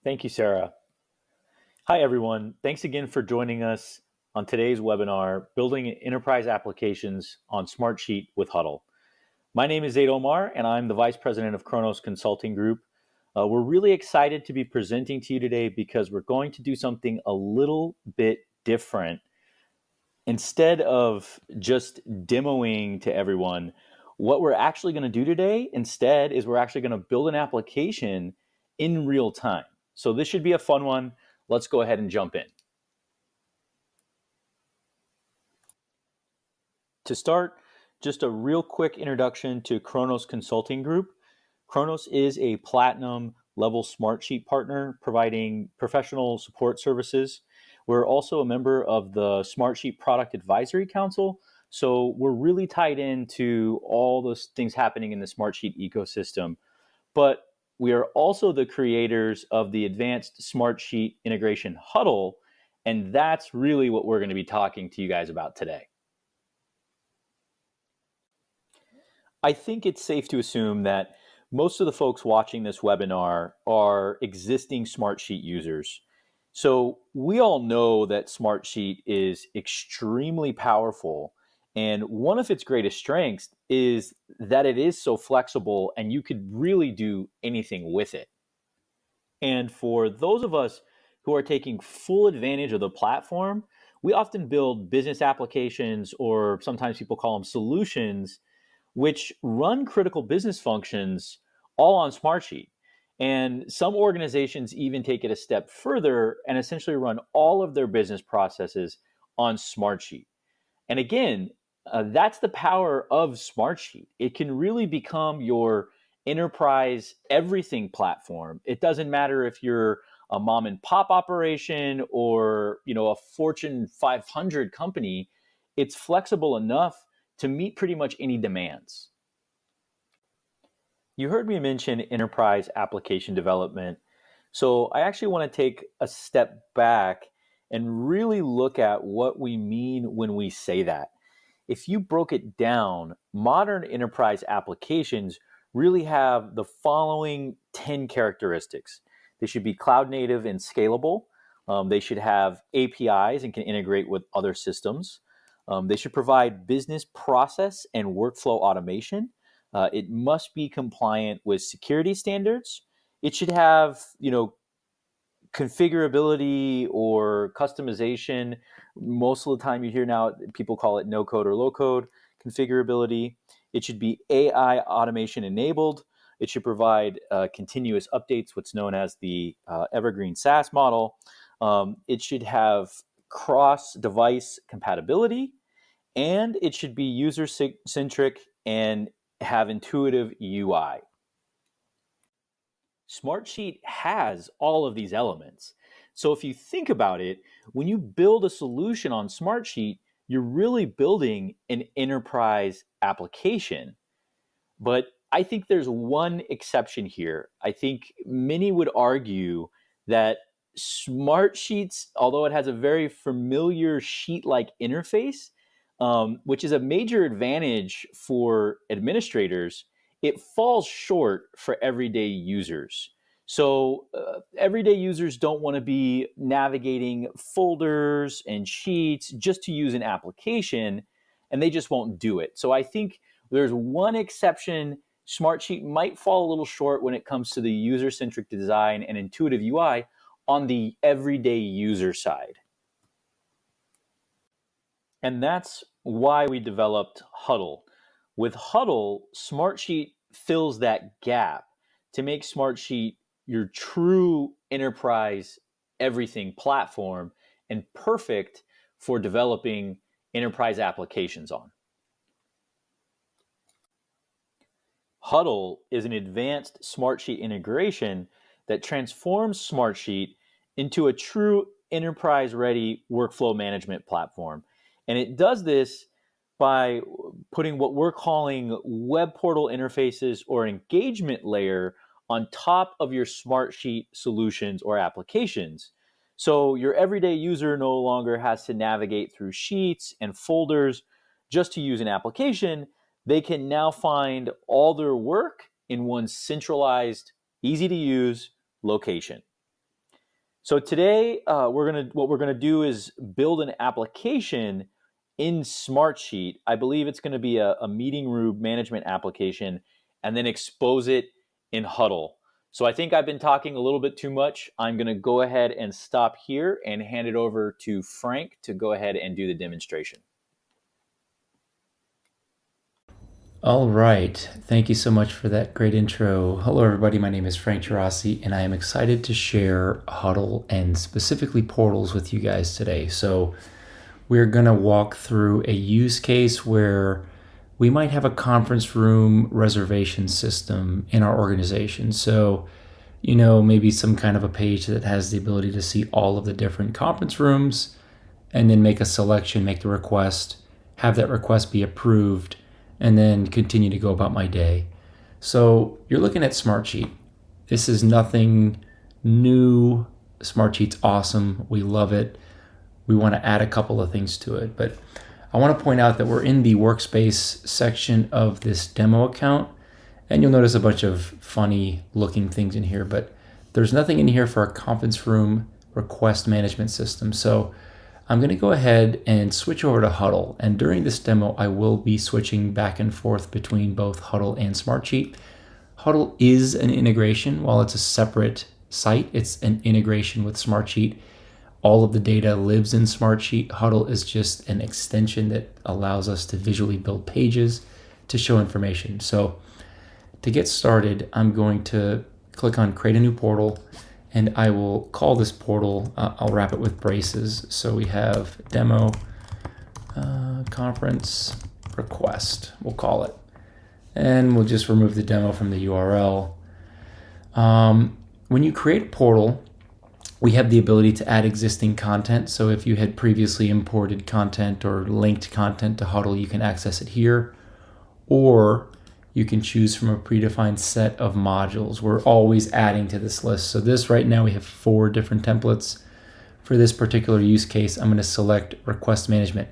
Thank you, Sarah. Hi, everyone. Thanks again for joining us on today's webinar, Building Enterprise Applications on Smartsheet with Huddle. My name is Zaid Omar, and I'm the Vice President of Kronos Consulting Group. We're really excited to be presenting to you today because we're going to do something a little bit different. Instead of just demoing to everyone, what we're actually going to do today instead is we're actually going to build an application in real time. So this should be a fun one. Let's go ahead and jump in. To start, just a real quick introduction to Kronos Consulting Group. Kronos is a platinum level Smartsheet partner providing professional support services. We're also a member of the Smartsheet Product Advisory Council, so we're really tied into all those things happening in the Smartsheet ecosystem. But we are also the creators of the advanced Smartsheet integration Huddle, and that's really what we're going to be talking to you guys about today. I think it's safe to assume that most of the folks watching this webinar are existing Smartsheet users. So we all know that Smartsheet is extremely powerful, and one of its greatest strengths is that it is so flexible and you could really do anything with it. And for those of us who are taking full advantage of the platform, we often build business applications, or sometimes people call them solutions, which run critical business functions all on Smartsheet. And some organizations even take it a step further and essentially run all of their business processes on Smartsheet. And again, that's the power of Smartsheet. It can really become your enterprise everything platform. It doesn't matter if you're a mom and pop operation or a Fortune 500 company. It's flexible enough to meet pretty much any demands. You heard me mention enterprise application development. So I actually want to take a step back and really look at what we mean when we say that. If you broke it down, modern enterprise applications really have the following 10 characteristics. They should be cloud native and scalable. They should have APIs and can integrate with other systems. They should provide business process and workflow automation. It must be compliant with security standards. It should have, configurability or customization. Most of the time you hear now people call it no code or low code configurability. It should be AI automation enabled. It should provide continuous updates, what's known as the evergreen SaaS model. It should have cross-device compatibility, and it should be user-centric and have intuitive UI. Smartsheet has all of these elements. So if you think about it, when you build a solution on Smartsheet, you're really building an enterprise application. But I think there's one exception here. I think many would argue that Smartsheets, although it has a very familiar sheet-like interface, which is a major advantage for administrators, it falls short for everyday users. So everyday users don't want to be navigating folders and sheets just to use an application, and they just won't do it. So I think there's one exception. Smartsheet might fall a little short when it comes to the user-centric design and intuitive UI on the everyday user side. And that's why we developed Huddle. With Huddle, Smartsheet fills that gap to make Smartsheet your true enterprise everything platform and perfect for developing enterprise applications on. Huddle is an advanced Smartsheet integration that transforms Smartsheet into a true enterprise-ready workflow management platform. And it does this by putting what we're calling web portal interfaces or engagement layer on top of your Smartsheet solutions or applications. So your everyday user no longer has to navigate through sheets and folders just to use an application. They can now find all their work in one centralized, easy to use location. So today, what we're gonna do is build an application in Smartsheet. I believe it's going to be a meeting room management application, and then expose it in Huddle. So I think I've been talking a little bit too much. I'm going to go ahead and stop here and hand it over to Frank to go ahead and do the demonstration. All right. Thank you so much for that great intro. Hello, everybody. My name is Frank Gerasi, and I am excited to share Huddle and specifically portals with you guys today. So, we're going to walk through a use case where we might have a conference room reservation system in our organization. So, maybe some kind of a page that has the ability to see all of the different conference rooms and then make a selection, make the request, have that request be approved, and then continue to go about my day. So you're looking at Smartsheet. This is nothing new. Smartsheet's awesome. We love it. We want to add a couple of things to it, but I want to point out that we're in the workspace section of this demo account, and you'll notice a bunch of funny looking things in here, but there's nothing in here for a conference room request management system. So I'm going to go ahead and switch over to Huddle. And during this demo, I will be switching back and forth between both Huddle and Smartsheet. Huddle is an integration. While it's a separate site, it's an integration with Smartsheet. All of the data lives in Smartsheet. Huddle is just an extension that allows us to visually build pages to show information. So to get started, I'm going to click on Create a New Portal, and I will call this portal, I'll wrap it with braces. So we have demo conference request, we'll call it. And we'll just remove the demo from the URL. When you create a portal, we have the ability to add existing content. So if you had previously imported content or linked content to Huddle, you can access it here. Or you can choose from a predefined set of modules. We're always adding to this list. So this right now, we have 4 different templates. For this particular use case, I'm going to select request management.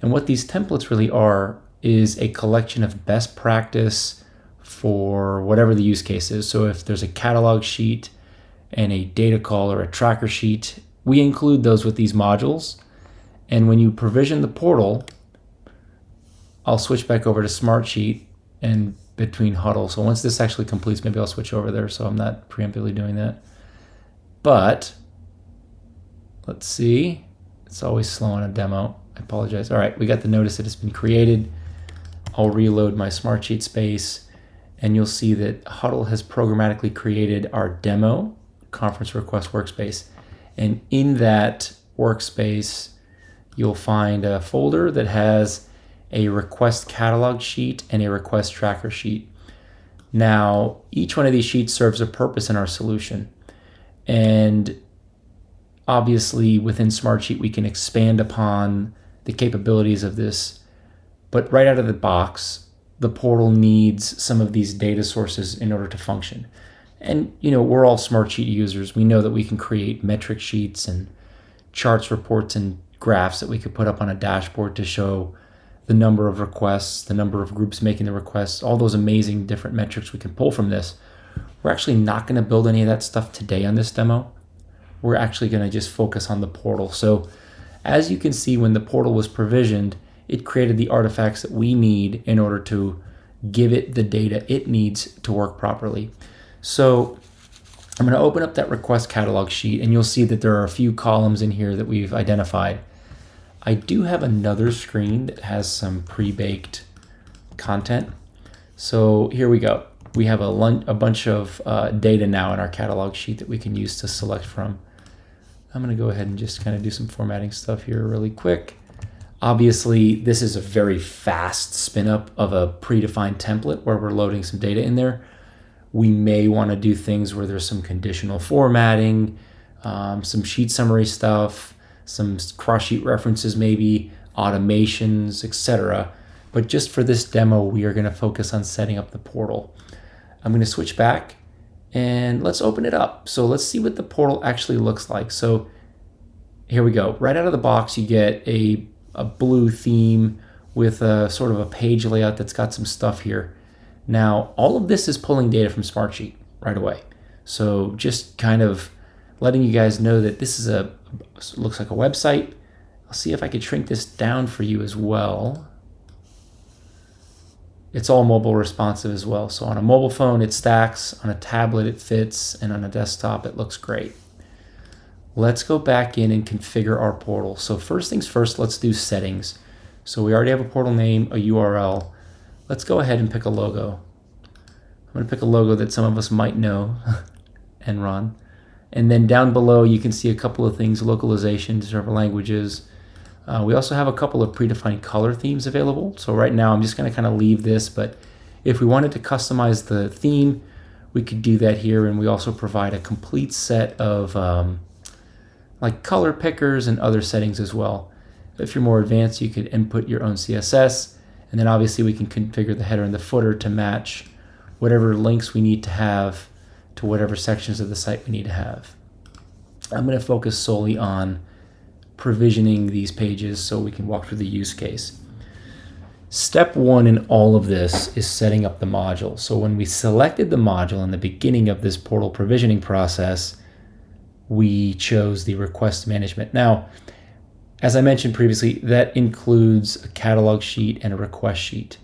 And what these templates really are is a collection of best practice for whatever the use case is. So if there's a catalog sheet and a data call or a tracker sheet, we include those with these modules. And when you provision the portal, I'll switch back over to Smartsheet and between Huddle. So once this actually completes, maybe I'll switch over there so I'm not preemptively doing that. But let's see. It's always slow on a demo. I apologize. All right, we got the notice that it's been created. I'll reload my Smartsheet space, and you'll see that Huddle has programmatically created our demo conference request workspace. And in that workspace, you'll find a folder that has a request catalog sheet and a request tracker sheet. Now, each one of these sheets serves a purpose in our solution. And obviously, within Smartsheet, we can expand upon the capabilities of this. But right out of the box, the portal needs some of these data sources in order to function. And, we're all Smartsheet users. We know that we can create metric sheets and charts, reports, and graphs that we could put up on a dashboard to show the number of requests, the number of groups making the requests, all those amazing different metrics we can pull from this. We're actually not going to build any of that stuff today on this demo. We're actually going to just focus on the portal. So as you can see, when the portal was provisioned, it created the artifacts that we need in order to give it the data it needs to work properly. So I'm going to open up that request catalog sheet, and you'll see that there are a few columns in here that we've identified. I do have another screen that has some pre-baked content. So here we go. We have a bunch of data now in our catalog sheet that we can use to select from. I'm going to go ahead and just kind of do some formatting stuff here really quick. Obviously, this is a very fast spin up of a predefined template where we're loading some data in there. We may want to do things where there's some conditional formatting, some sheet summary stuff, some cross-sheet references, maybe automations, etc. But just for this demo, we are going to focus on setting up the portal. I'm going to switch back and let's open it up. So let's see what the portal actually looks like. So here we go. Right out of the box, you get a blue theme with a sort of a page layout that's got some stuff here. Now, all of this is pulling data from Smartsheet right away. So just kind of letting you guys know that this is looks like a website. I'll see if I can shrink this down for you as well. It's all mobile responsive as well. So on a mobile phone, it stacks. On a tablet, it fits. And on a desktop, it looks great. Let's go back in and configure our portal. So first things first, let's do settings. So we already have a portal name, a URL. Let's go ahead and pick a logo. I'm going to pick a logo that some of us might know and run. And then down below, you can see a couple of things, localization, several languages. We also have a couple of predefined color themes available. So right now I'm just going to kind of leave this, but if we wanted to customize the theme, we could do that here. And we also provide a complete set of like color pickers and other settings as well. If you're more advanced, you could input your own CSS. And then obviously we can configure the header and the footer to match whatever links we need to have to whatever sections of the site we need to have. I'm going to focus solely on provisioning these pages so we can walk through the use case. Step one in all of this is setting up the module. So when we selected the module in the beginning of this portal provisioning process, we chose the request management. Now, as I mentioned previously, that includes a catalog sheet and a request sheet.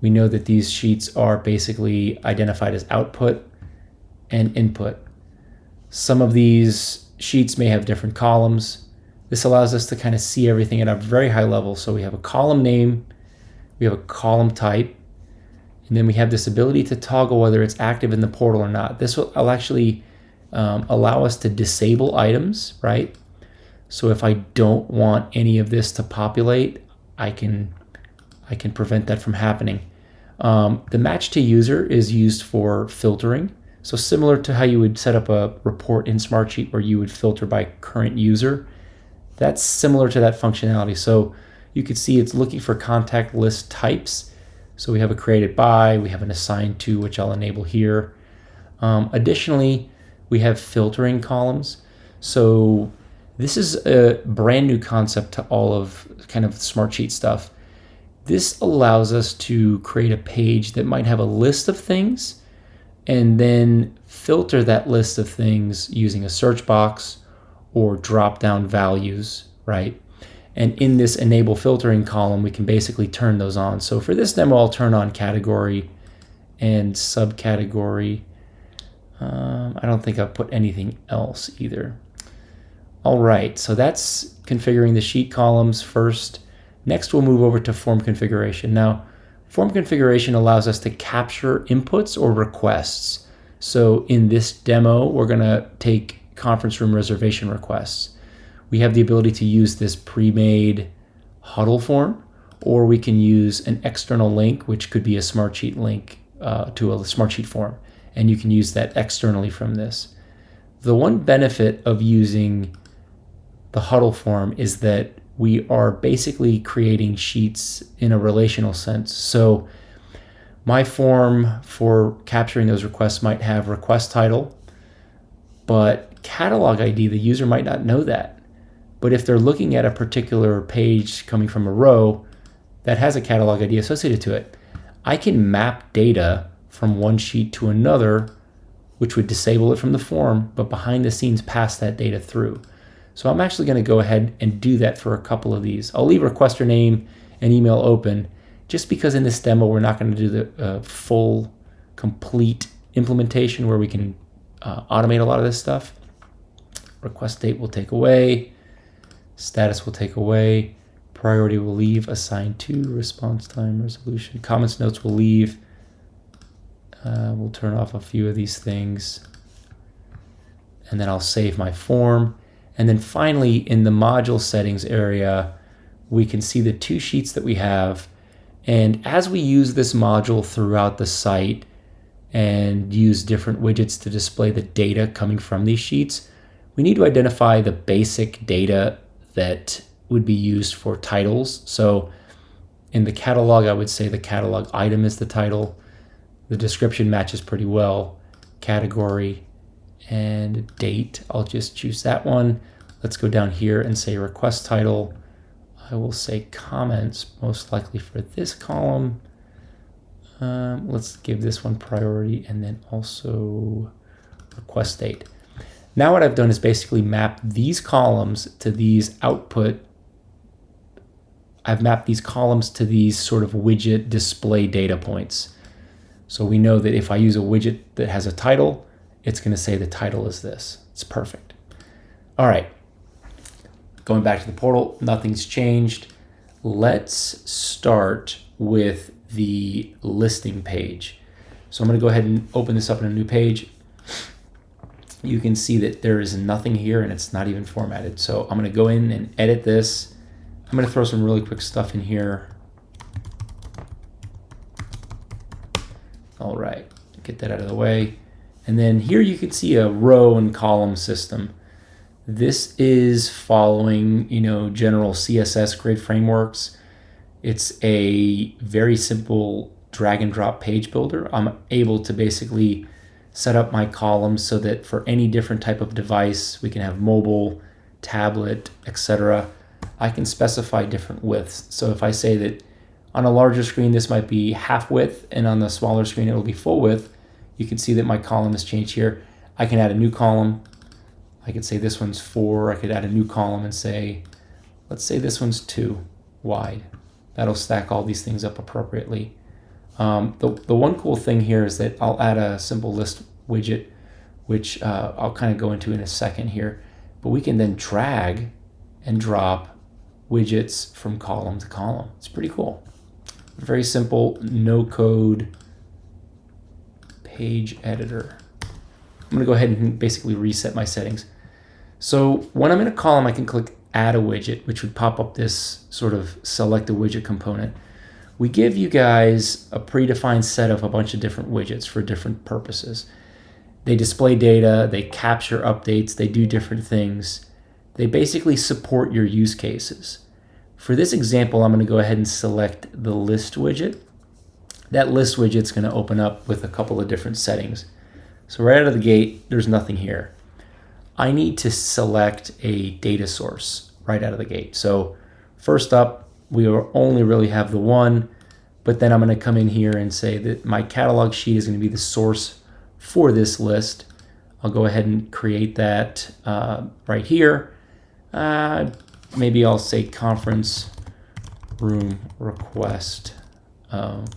We know that these sheets are basically identified as output and input. Some of these sheets may have different columns. This allows us to kind of see everything at a very high level. So we have a column name, we have a column type, and then we have this ability to toggle whether it's active in the portal or not. This will actually allow us to disable items, right? So if I don't want any of this to populate, I can prevent that from happening. The match to user is used for filtering. So similar to how you would set up a report in Smartsheet where you would filter by current user, that's similar to that functionality. So you could see it's looking for contact list types. So we have a created by, we have an assigned to, which I'll enable here. Additionally, we have filtering columns. So this is a brand new concept to all of kind of Smartsheet stuff. This allows us to create a page that might have a list of things and then filter that list of things using a search box or drop down values, right? And in this enable filtering column, we can basically turn those on. So for this demo, I'll turn on category and subcategory. I don't think I've put anything else either. All right, so that's configuring the sheet columns first. Next, we'll move over to form configuration. Now, form configuration allows us to capture inputs or requests. So in this demo, we're gonna take conference room reservation requests. We have the ability to use this pre-made Huddle form, or we can use an external link, which could be a Smartsheet link to a Smartsheet form, and you can use that externally from this. The one benefit of using the Huddle form is that we are basically creating sheets in a relational sense. So my form for capturing those requests might have request title, but catalog ID, the user might not know that. But if they're looking at a particular page coming from a row that has a catalog ID associated to it, I can map data from one sheet to another, which would disable it from the form, but behind the scenes pass that data through. So I'm actually going to go ahead and do that for a couple of these. I'll leave requester name and email open just because in this demo we're not going to do the full, complete implementation where we can automate a lot of this stuff. Request date will take away, status will take away, priority will leave, assigned to, response time, resolution, comments, notes will leave. We'll turn off a few of these things, and then I'll save my form. And then finally, in the module settings area, we can see the two sheets that we have. And as we use this module throughout the site and use different widgets to display the data coming from these sheets, we need to identify the basic data that would be used for titles. So in the catalog, I would say the catalog item is the title. The description matches pretty well. Category and date, I'll just choose that one. Let's go down here and say request title. I will say comments, most likely for this column. Let's give this one priority, and then also request date. Now what I've done is basically map these columns to these output. I've mapped these columns to these sort of widget display data points. So we know that if I use a widget that has a title, it's going to say the title is this. It's perfect. All right. Going back to the portal, nothing's changed. Let's start with the listing page. So I'm going to go ahead and open this up in a new page. You can see that there is nothing here and it's not even formatted. So I'm going to go in and edit this. I'm going to throw some really quick stuff in here. All right, get that out of the way. And then here you can see a row and column system. This is following, general CSS grid frameworks. It's a very simple drag and drop page builder. I'm able to basically set up my columns so that for any different type of device, we can have mobile, tablet, etc. I can specify different widths. So if I say that on a larger screen, this might be half width, and on the smaller screen, it will be full width. You can see that my column has changed here. I can add a new column. I could say this one's 4. I could add a new column and say, let's say this one's 2 wide. That'll stack all these things up appropriately. The one cool thing here is that I'll add a simple list widget, which I'll kind of go into in a second here. But we can then drag and drop widgets from column to column. It's pretty cool. Very simple, no code page editor. I'm going to go ahead and basically reset my settings. So when I'm in a column, I can click add a widget, which would pop up this sort of select a widget component. We give you guys a predefined set of a bunch of different widgets for different purposes. They display data, they capture updates, they do different things. They basically support your use cases. For this example, I'm going to go ahead and select the list widget. That list widget is going to open up with a couple of different settings. So right out of the gate, there's nothing here. I need to select a data source right out of the gate. So first up, we only really have the one, but then I'm going to come in here and say that my catalog sheet is going to be the source for this list. I'll go ahead and create that right here. Maybe I'll say conference room request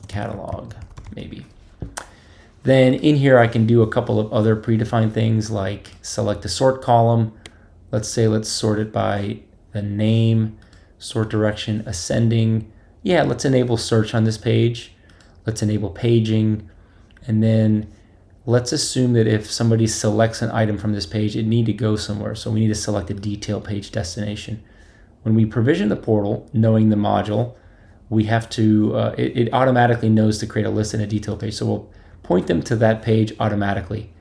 catalog, maybe. Then in here, I can do a couple of other predefined things like select a sort column. Let's say let's sort it by the name, sort direction, ascending. Yeah, let's enable search on this page. Let's enable paging. And then let's assume that if somebody selects an item from this page, it need to go somewhere. So we need to select a detail page destination. When we provision the portal, knowing the module, we have to, it automatically knows to create a list and a detail page. So we'll point them to that page automatically.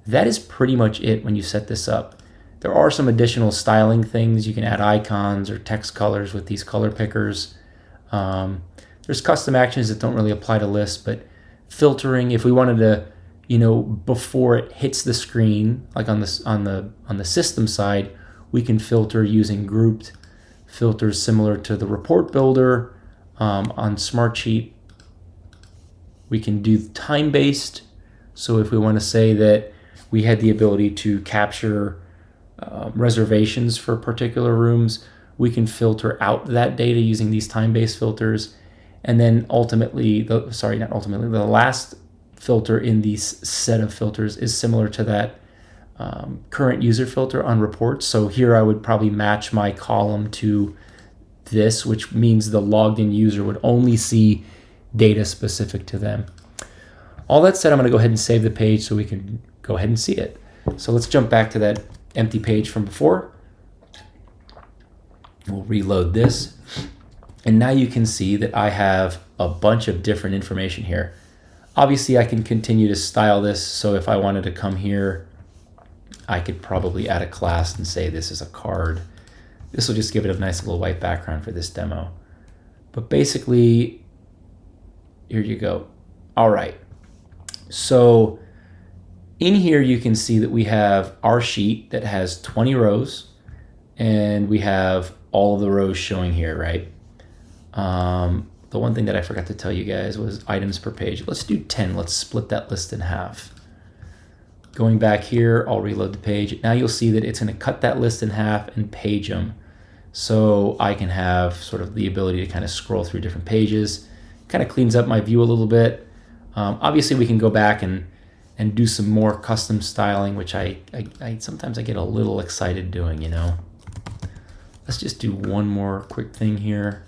That is pretty much it when you set this up. There are some additional styling things. You can add icons or text colors with these color pickers. There's custom actions that don't really apply to lists, but filtering, if we wanted to, before it hits the screen, like on the system side, we can filter using grouped filters similar to the report builder. On Smartsheet, we can do time-based. So if we want to say that we had the ability to capture reservations for particular rooms, we can filter out that data using these time-based filters. And then ultimately, the last filter in these set of filters is similar to that current user filter on reports. So here I would probably match my column to this, which means the logged in user would only see data specific to them. All that said, I'm going to go ahead and save the page so we can go ahead and see it. So let's jump back to that empty page from before. We'll reload this. And now you can see that I have a bunch of different information here. Obviously, I can continue to style this. So if I wanted to come here, I could probably add a class and say this is a card. This will just give it a nice little white background for this demo. But basically, here you go. All right. So in here, you can see that we have our sheet that has 20 rows, and we have all of the rows showing here, right? The one thing that I forgot to tell you guys was items per page. Let's do 10. Let's split that list in half. Going back here, I'll reload the page. Now you'll see that it's going to cut that list in half and page them. So I can have sort of the ability to kind of scroll through different pages. Kind of cleans up my view a little bit. Obviously, we can go back and do some more custom styling, which I sometimes I get a little excited doing, you know. Let's just do one more quick thing here.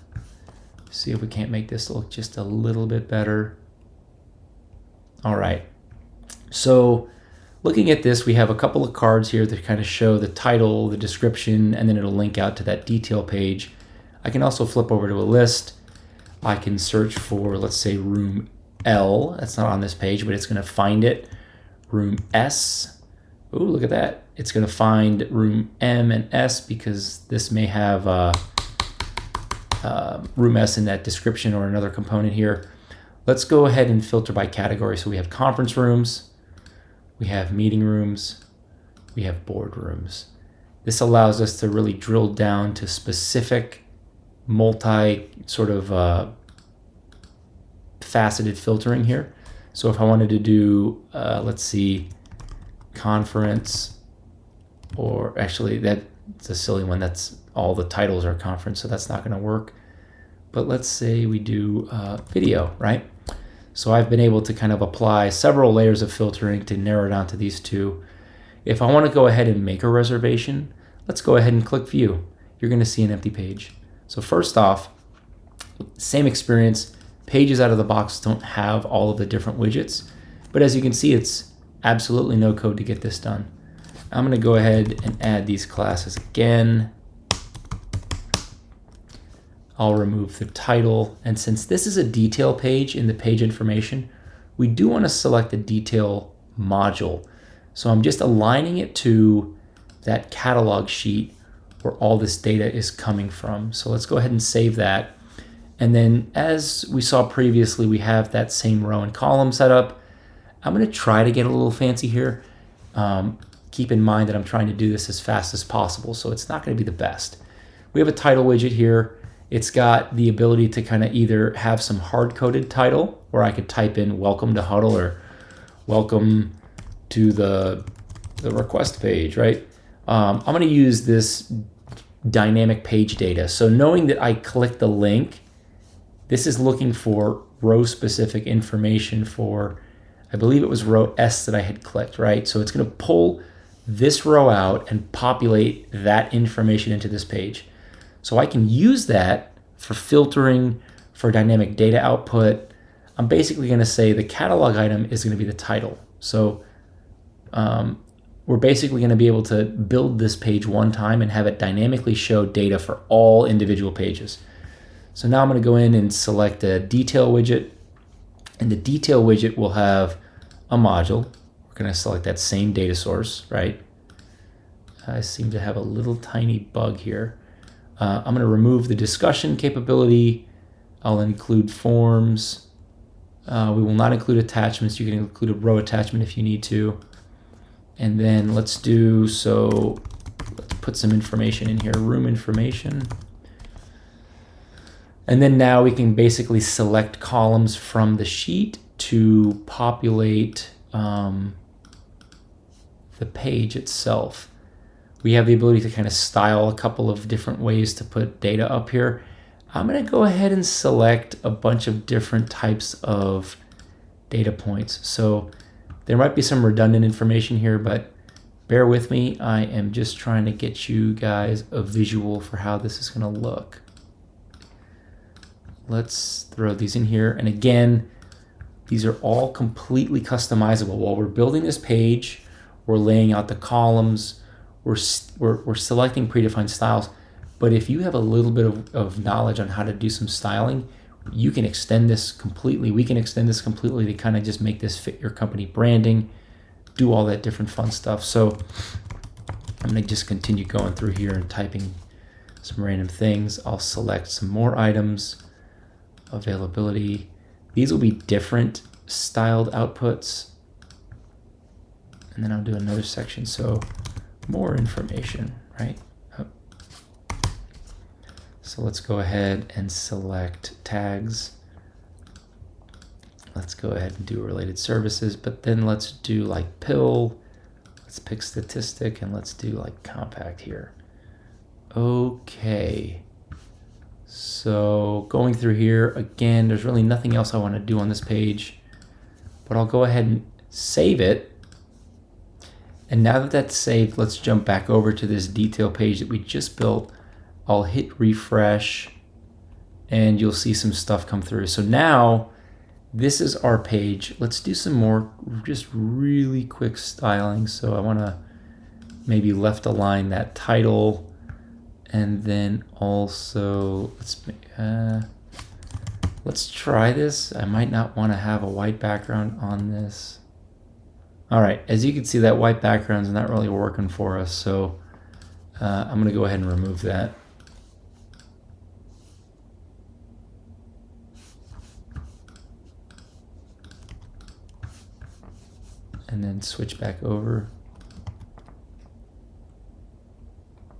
See if we can't make this look just a little bit better. All right. So looking at this, we have a couple of cards here that kind of show the title, the description, and then it'll link out to that detail page. I can also flip over to a list. I can search for, let's say, room L. That's not on this page, but it's going to find it. Room S. Oh, look at that. It's going to find room M and S because this may have room S in that description or another component here. Let's go ahead and filter by category. So we have conference rooms, we have meeting rooms, we have board rooms. This allows us to really drill down to specific multi sort of faceted filtering here. So if I wanted to do, let's see, conference, or actually that's a silly one. That's all the titles are conference, so that's not going to work. But let's say we do video, right? So I've been able to kind of apply several layers of filtering to narrow down to these two. If I want to go ahead and make a reservation, let's go ahead and click view. You're going to see an empty page. So first off, same experience. Pages out of the box don't have all of the different widgets, but as you can see, it's absolutely no code to get this done. I'm going to go ahead and add these classes again. I'll remove the title, and since this is a detail page in the page information, we do want to select the detail module. So I'm just aligning it to that catalog sheet where all this data is coming from. So let's go ahead and save that. And then as we saw previously, we have that same row and column set up. I'm going to try to get a little fancy here. Keep in mind that I'm trying to do this as fast as possible, so it's not going to be the best. We have a title widget here. It's got the ability to kind of either have some hard-coded title, where I could type in welcome to Huddle or welcome to the request page, right? I'm going to use this dynamic page data. So knowing that I click the link, this is looking for row-specific information for, I believe it was row S that I had clicked, right? So it's going to pull this row out and populate that information into this page. So I can use that for filtering, for dynamic data output. I'm basically going to say the catalog item is going to be the title. So we're basically going to be able to build this page one time and have it dynamically show data for all individual pages. So now I'm going to go in and select a detail widget, and the detail widget will have a module. We're going to select that same data source, right? I seem to have a little tiny bug here. I'm going to remove the discussion capability. I'll include forms. We will not include attachments. You can include a row attachment if you need to. And then let's put some information in here, room information. And then now we can basically select columns from the sheet to populate the page itself. We have the ability to kind of style a couple of different ways to put data up here. I'm going to go ahead and select a bunch of different types of data points. So there might be some redundant information here, but bear with me. I am just trying to get you guys a visual for how this is going to look. Let's throw these in here. And again, these are all completely customizable. While we're building this page, we're laying out the columns, we're selecting predefined styles. But if you have a little bit of knowledge on how to do some styling, you can extend this completely. We can extend this completely to kind of just make this fit your company branding, do all that different fun stuff. So I'm going to just continue going through here and typing some random things. I'll select some more items, availability. These will be different styled outputs. And then I'll do another section. So more information, right? So let's go ahead and select tags. Let's go ahead and do related services, but then let's do like pill, Let's pick statistic and let's do like compact here. Okay. So going through here, again, there's really nothing else I want to do on this page, but I'll go ahead and save it. And now that that's saved, let's jump back over to this detail page that we just built. I'll hit refresh and you'll see some stuff come through. So now this is our page. Let's do some more just really quick styling. So I want to maybe left align that title. And then also, let's try this. I might not want to have a white background on this. All right, as you can see, that white background's not really working for us, so I'm gonna go ahead and remove that. And then switch back over.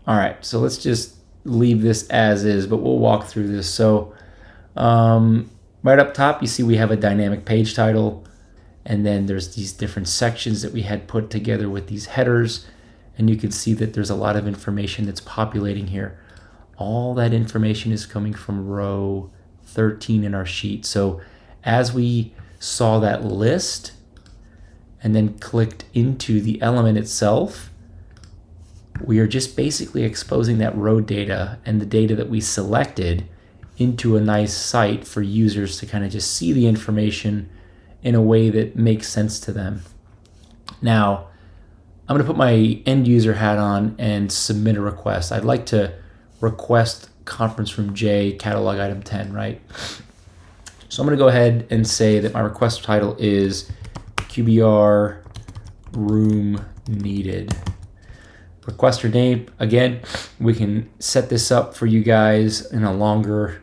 All right, so let's just leave this as is, but we'll walk through this. So right up top, you see we have a dynamic page title, and then there's these different sections that we had put together with these headers, and you can see that there's a lot of information that's populating here. All that information is coming from row 13 in our sheet. So as we saw that list and then clicked into the element itself, we are just basically exposing that row data and the data that we selected into a nice site for users to kind of just see the information in a way that makes sense to them. Now, I'm going to put my end user hat on and submit a request. I'd like to request conference room J catalog item 10, right? So I'm going to go ahead and say that my request title is QBR room needed. Requester name, again, we can set this up for you guys in a longer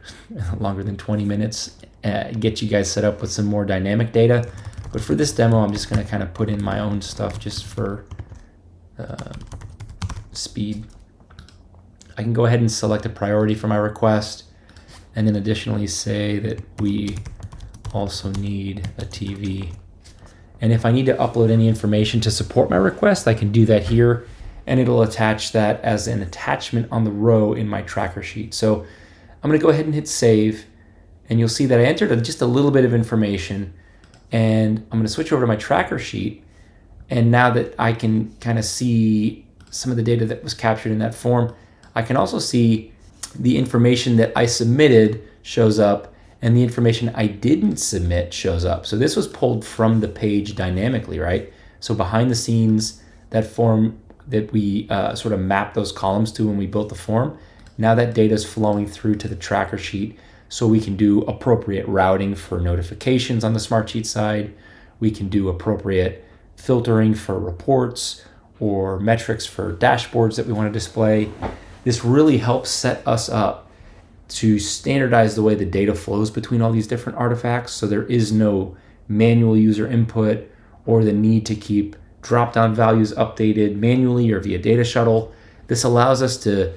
than 20 minutes, get you guys set up with some more dynamic data. But for this demo, I'm just going to kind of put in my own stuff just for speed. I can go ahead and select a priority for my request, and then additionally say that we also need a TV. And if I need to upload any information to support my request, I can do that here, and it'll attach that as an attachment on the row in my tracker sheet. So I'm going to go ahead and hit save, and you'll see that I entered just a little bit of information, and I'm going to switch over to my tracker sheet. And now that I can kind of see some of the data that was captured in that form, I can also see the information that I submitted shows up, and the information I didn't submit shows up. So this was pulled from the page dynamically, right? So behind the scenes, that form that we sort of mapped those columns to when we built the form, now that data is flowing through to the tracker sheet, so we can do appropriate routing for notifications on the Smartsheet side. We can do appropriate filtering for reports or metrics for dashboards that we want to display. This really helps set us up to standardize the way the data flows between all these different artifacts, so there is no manual user input or the need to keep drop-down values updated manually or via data shuttle. This allows us to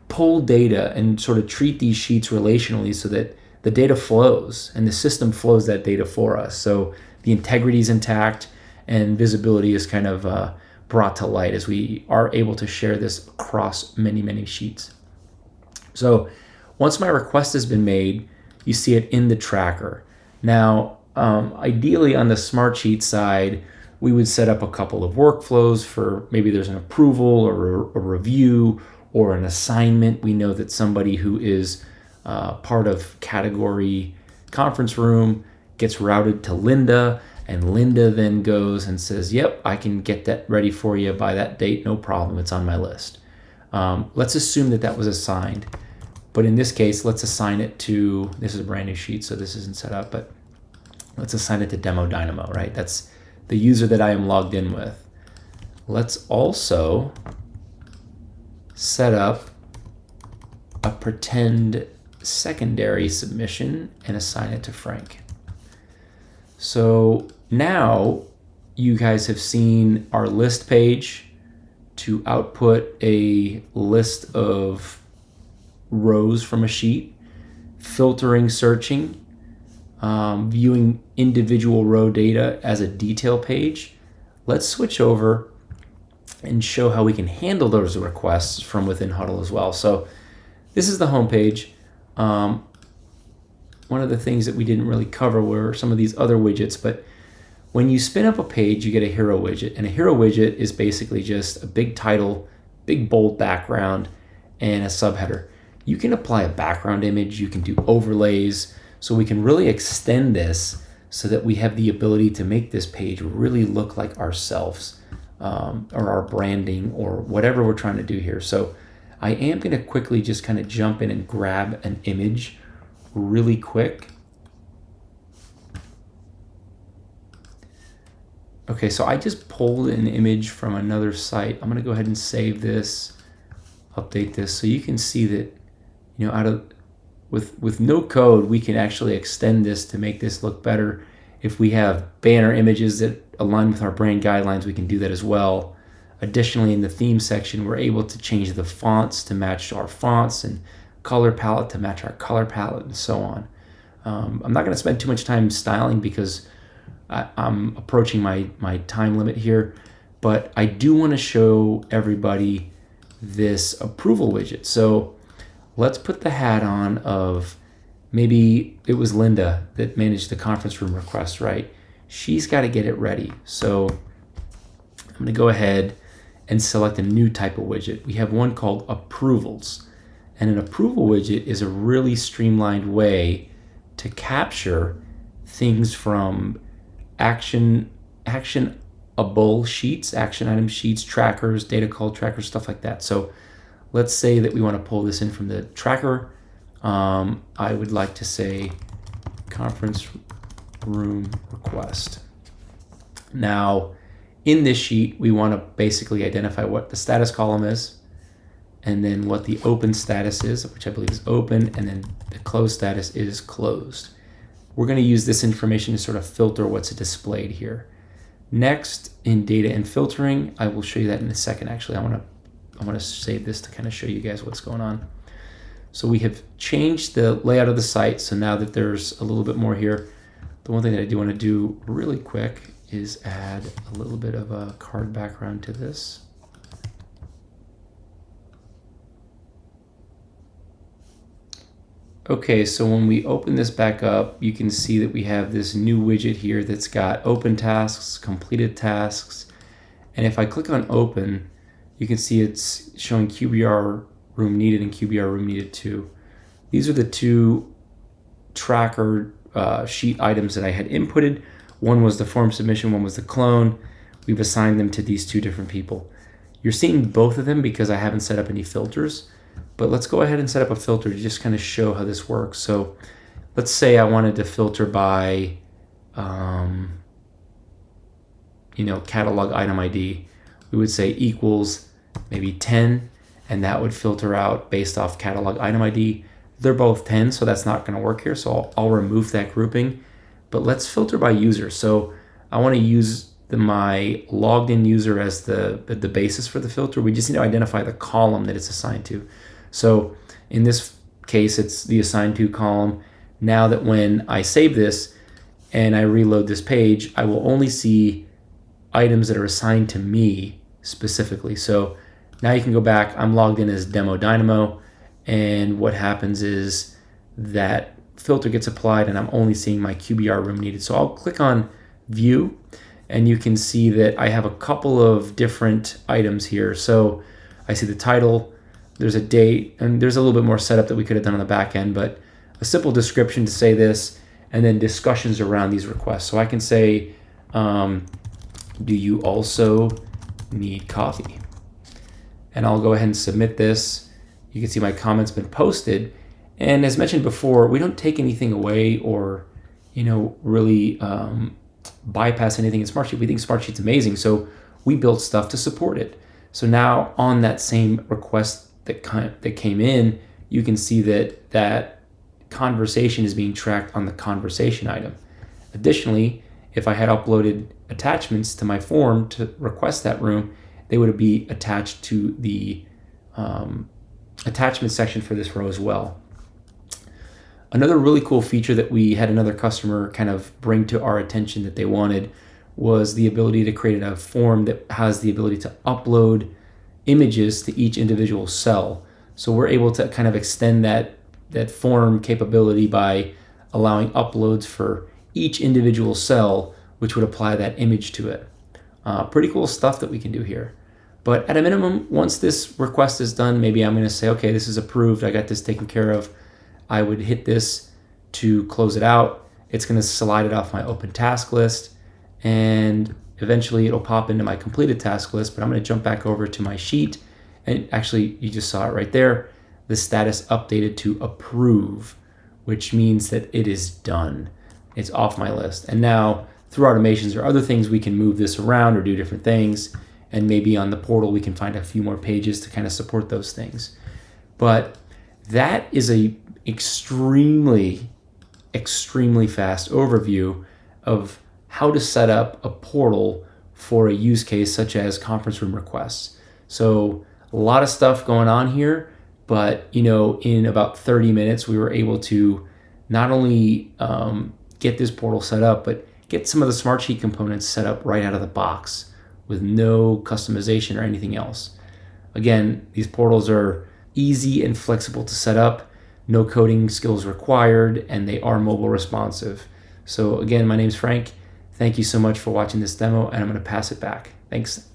pull data and sort of treat these sheets relationally so that the data flows and the system flows that data for us. So the integrity is intact and visibility is kind of brought to light as we are able to share this across many, many sheets. So once my request has been made, you see it in the tracker. Now, ideally on the Smartsheet side, we would set up a couple of workflows for maybe there's an approval or a review or an assignment. We know that somebody who is part of category conference room gets routed to Linda, and Linda then goes and says, yep, I can get that ready for you by that date, no problem, it's on my list. Let's assume that that was assigned. But in this case, let's assign it to, this is a brand new sheet, so this isn't set up, but let's assign it to Demo Dynamo, right? That's the user that I am logged in with. Let's also set up a pretend secondary submission and assign it to Frank. So now you guys have seen our list page to output a list of rows from a sheet, filtering, searching, viewing individual row data as a detail page. Let's switch over and show how we can handle those requests from within Huddle as well. So this is the home page. One of the things that we didn't really cover were some of these other widgets, but when you spin up a page, you get a hero widget. And a hero widget is basically just a big title, big bold background, and a subheader. You can apply a background image, you can do overlays, so we can really extend this so that we have the ability to make this page really look like ourselves, or our branding, or whatever we're trying to do here. So I am going to quickly just kind of jump in and grab an image really quick. Okay, so I just pulled an image from another site. I'm going to go ahead and save this, update this, so you can see that, with no code, we can actually extend this to make this look better. If we have banner images that align with our brand guidelines, we can do that as well. Additionally, in the theme section, we're able to change the fonts to match our fonts and color palette to match our color palette and so on. I'm not going to spend too much time styling because I'm approaching my time limit here, but I do want to show everybody this approval widget. So let's put the hat on of, maybe it was Linda that managed the conference room request, right? She's got to get it ready. So I'm going to go ahead and select a new type of widget. We have one called approvals. And an approval widget is a really streamlined way to capture things from actionable sheets, action item sheets, trackers, data call trackers, stuff like that. So let's say that we want to pull this in from the tracker. I would like to say conference room request. Now, in this sheet, we want to basically identify what the status column is, and then what the open status is, which I believe is open, and then the closed status is closed. We're going to use this information to sort of filter what's displayed here. Next, in data and filtering, I will show you that in a second. Actually, I want to save this to kind of show you guys what's going on. So we have changed the layout of the site. So now that there's a little bit more here, the one thing that I do want to do really quick is add a little bit of a card background to this. Okay, so when we open this back up, you can see that we have this new widget here that's got open tasks, completed tasks. And if I click on open, you can see it's showing QBR room needed and QBR room needed 2. These are the two tracker sheet items that I had inputted. One was the form submission, one was the clone. We've assigned them to these two different people. You're seeing both of them because I haven't set up any filters. But let's go ahead and set up a filter to just kind of show how this works. So let's say I wanted to filter by, catalog item ID. We would say equals maybe 10, and that would filter out based off catalog item ID. They're both 10, so that's not going to work here. So I'll remove that grouping. But let's filter by user. So I want to use my logged in user as the basis for the filter. We just need to identify the column that it's assigned to. So in this case, it's the assigned to column. Now that when I save this and I reload this page, I will only see items that are assigned to me specifically. So now you can go back. I'm logged in as Demo Dynamo, and what happens is that filter gets applied and I'm only seeing my QBR room needed. So I'll click on View, and you can see that I have a couple of different items here. So I see the title, there's a date, and there's a little bit more setup that we could have done on the back end, but a simple description to say this, and then discussions around these requests. So I can say, do you also need coffee? And I'll go ahead and submit this. You can see my comment's been posted. And as mentioned before, we don't take anything away or, really bypass anything in Smartsheet. We think Smartsheet's amazing, so we built stuff to support it. So now on that same request that came in, you can see that conversation is being tracked on the conversation item. Additionally, if I had uploaded attachments to my form to request that room, they would be attached to the attachment section for this row as well. Another really cool feature that we had another customer kind of bring to our attention that they wanted was the ability to create a form that has the ability to upload images to each individual cell. So we're able to kind of extend that form capability by allowing uploads for each individual cell, which would apply that image to it. Pretty cool stuff that we can do here. But at a minimum, once this request is done, maybe I'm going to say, okay, this is approved. I got this taken care of. I would hit this to close it out. It's going to slide it off my open task list, and eventually it'll pop into my completed task list. But I'm going to jump back over to my sheet, and actually you just saw it right there. The status updated to approve, which means that it is done. It's off my list. And now through automations or other things, we can move this around or do different things. And maybe on the portal, we can find a few more pages to kind of support those things. But that is a extremely fast overview of how to set up a portal for a use case such as conference room requests. So a lot of stuff going on here, but in about 30 minutes, we were able to not only get this portal set up, but get some of the Smartsheet components set up right out of the box with no customization or anything else. Again, these portals are easy and flexible to set up, no coding skills required, and they are mobile responsive. So again, my name's Frank. Thank you so much for watching this demo, and I'm going to pass it back. Thanks.